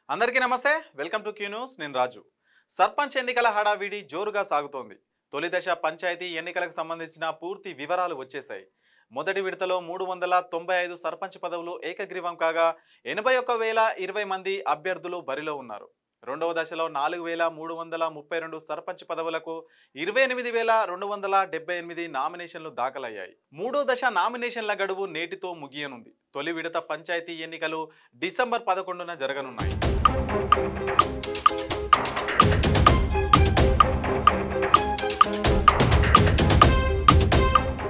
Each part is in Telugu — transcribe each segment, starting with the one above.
అందరికీ నమస్తే వెల్కమ్ టు క్యూ న్యూస్ నేను రాజు సర్పంచ్ ఎన్నికల హడావిడి జోరుగా సాగుతోంది తొలి దశ పంచాయతీ ఎన్నికలకు సంబంధించిన పూర్తి వివరాలు వచ్చేశాయి మొదటి విడతలో 395 సర్పంచ్ పదవులు ఏకగ్రీవం కాగా 81,020 మంది అభ్యర్థులు బరిలో ఉన్నారు రెండవ దశలో 4,332 సర్పంచ్ పదవులకు 28,278 నామినేషన్లు దాఖలయ్యాయి మూడో దశ నామినేషన్ల గడువు నేటితో ముగియనుంది తొలి విడత పంచాయతీ ఎన్నికలు డిసెంబర్ 11న జరగనున్నాయి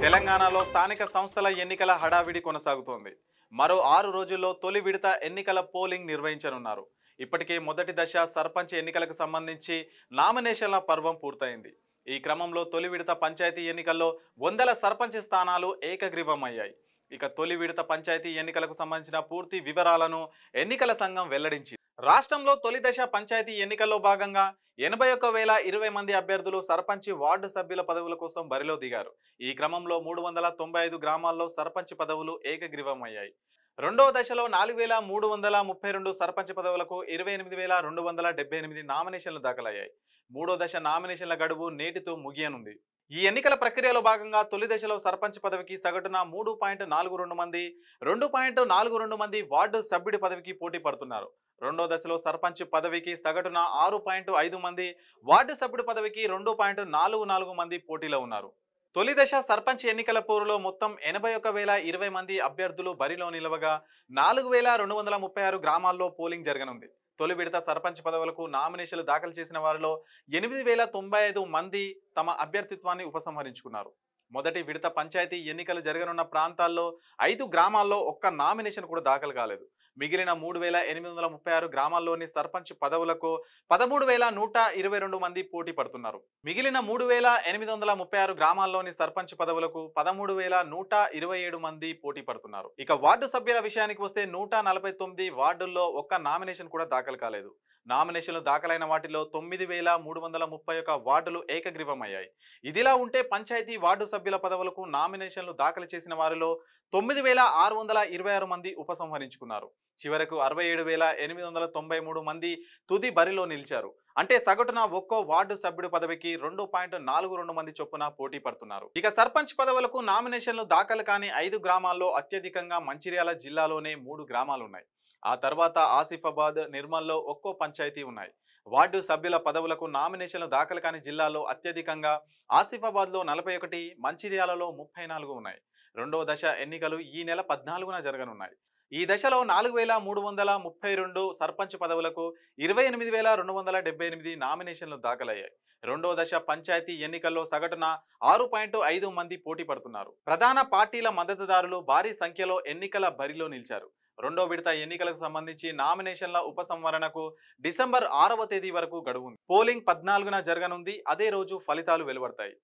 తెలంగాణలో స్థానిక సంస్థల ఎన్నికల హడావిడి కొనసాగుతోంది మరో 6 రోజుల్లో తొలి విడత ఎన్నికల పోలింగ్ నిర్వహించనున్నారు ఇప్పటికే మొదటి దశ సర్పంచ్ ఎన్నికలకు సంబంధించి నామినేషన్ల పర్వం పూర్తయింది ఈ క్రమంలో తొలి విడత పంచాయతీ ఎన్నికల్లో 100 సర్పంచ్ స్థానాలు ఏకగ్రీవమయ్యాయి ఇక తొలి విడత పంచాయతీ ఎన్నికలకు సంబంధించిన పూర్తి వివరాలను ఎన్నికల సంఘం వెల్లడించింది రాష్ట్రంలో తొలి దశ పంచాయతీ ఎన్నికల్లో భాగంగా 81,020 మంది అభ్యర్థులు సర్పంచ్ వార్డు సభ్యుల పదవుల కోసం బరిలో దిగారు ఈ క్రమంలో 395 గ్రామాల్లో సర్పంచ్ పదవులు ఏకగ్రీవమయ్యాయి రెండవ దశలో 4,332 సర్పంచ్ పదవులకు 28,278 నామినేషన్లు దాఖలయ్యాయి మూడో దశ నామినేషన్ల గడువు నేటితో ముగియనుంది ఈ ఎన్నికల ప్రక్రియలో భాగంగా తొలి దశలో సర్పంచ్ పదవికి సగటున 3.42 మంది 2.42 మంది వార్డు సభ్యుడి పదవికి పోటీ పడుతున్నారు రెండో దశలో సర్పంచ్ పదవికి సగటున 6.5 మంది వార్డు సభ్యుడి పదవికి 2.44 మంది పోటీలో ఉన్నారు తొలి దశ సర్పంచ్ ఎన్నికల పోరులో మొత్తం 81,020 మంది అభ్యర్థులు బరిలో నిలవగా 4,236 గ్రామాల్లో పోలింగ్ జరగనుంది తొలి విడత సర్పంచ్ పదవులకు నామినేషన్లు దాఖలు చేసిన వారిలో 8,095 మంది తమ అభ్యర్థిత్వాన్ని ఉపసంహరించుకున్నారు మొదటి విడత పంచాయతీ ఎన్నికలు జరగనున్న ప్రాంతాల్లో 5 గ్రామాల్లో ఒక్క నామినేషన్ కూడా దాఖలు కాలేదు మిగిలిన 3,836 గ్రామాల్లోని సర్పంచ్ పదవులకు 13,122 మంది పోటీ పడుతున్నారు మిగిలిన 3,836 గ్రామాల్లోని సర్పంచ్ పదవులకు 13,127 మంది పోటీ పడుతున్నారు ఇక వార్డు సభ్యుల విషయానికి వస్తే 149 వార్డుల్లో ఒక్క నామినేషన్ కూడా దాఖలు కాలేదు నామినేషన్లు దాఖలైన వాటిలో 9,331 వార్డులు ఏకగ్రీవమయ్యాయి ఇదిలా ఉంటే పంచాయతీ వార్డు సభ్యుల పదవులకు నామినేషన్లు దాఖలు చేసిన వారిలో 9,626 మంది ఉపసంహరించుకున్నారు చివరకు 67,893 మంది తుది బరిలో నిలిచారు అంటే సగటున ఒక్కో వార్డు సభ్యుడి పదవికి 2.42 మంది చొప్పున పోటీ పడుతున్నారు ఇక సర్పంచ్ పదవులకు నామినేషన్లు దాఖలు కాని 5 గ్రామాల్లో అత్యధికంగా మంచిర్యాల జిల్లాలోనే 3 గ్రామాలు ఉన్నాయి ఆ తర్వాత ఆసిఫాబాద్ నిర్మల్లో ఒక్కో పంచాయతీ ఉన్నాయి వార్డు సభ్యుల పదవులకు నామినేషన్లు దాఖలు కాని జిల్లాలో అత్యధికంగా ఆసిఫాబాద్లో 41 మంచిర్యాలలో 34 ఉన్నాయి రెండవ దశ ఎన్నికలు ఈ నెల 14న జరగనున్నాయి ఈ దశలో 4,332 సర్పంచ్ పదవులకు 28,278 నామినేషన్లు దాఖలయ్యాయి రెండవ దశ పంచాయతీ ఎన్నికల్లో సగటున 6.5 మంది పోటీ పడుతున్నారు ప్రధాన పార్టీల మద్దతుదారులు భారీ సంఖ్యలో ఎన్నికల బరిలో నిలిచారు రెండో విడత ఎన్నికలకు సంబంధించి నామినేషన్ల ఉపసంహరణకు డిసెంబర్ 6వ తేదీ వరకు గడువు ఉంది పోలింగ్ 14న జరగనుంది అదే రోజు ఫలితాలు వెలువడతాయి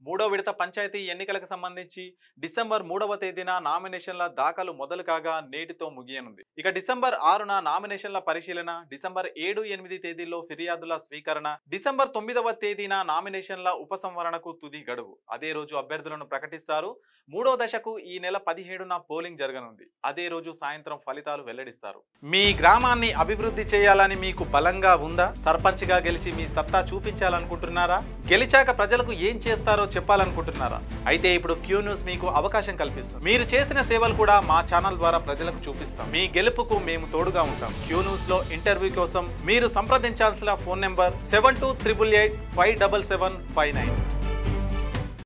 మూడో విడత పంచాయతీ ఎన్నికలకు సంబంధించి డిసెంబర్ 3వ తేదీన నామినేషన్ల దాఖలు మొదలు కాగా నేటితో ముగియనుంది ఇక డిసెంబర్ 6న నామినేషన్ల పరిశీలన డిసెంబర్ 7, 8 తేదీల్లో ఫిర్యాదుల స్వీకరణ డిసెంబర్ 9వ తేదీన నామినేషన్ల ఉపసంహరణకు తుది గడువు అదే రోజు అభ్యర్థులను ప్రకటిస్తారు మూడో దశకు ఈ నెల 17న పోలింగ్ జరగనుంది అదే రోజు సాయంత్రం ఫలితాలు వెల్లడిస్తారు మీ గ్రామాన్ని అభివృద్ధి చేయాలని మీకు బలంగా ఉందా సర్పంచ్గా గెలిచి మీ సత్తా చూపించాలనుకుంటున్నారా గెలిచాక ప్రజలకు ఏం చేస్తారో చెప్పాలనుకుంటున్నారా అయితే ఇప్పుడు క్యూ న్యూస్ మీకు అవకాశం కల్పిస్తుంది మీరు చేసిన సేవలు కూడా మా ఛానల్ ద్వారా ప్రజలకు చూపిస్తాం మీ గెలుపుకు మేము తోడుగా ఉంటాం క్యూ న్యూస్ లో ఇంటర్వ్యూ కోసం మీరు సంప్రదించాల్సిన ఫోన్ నెంబర్ 7288857759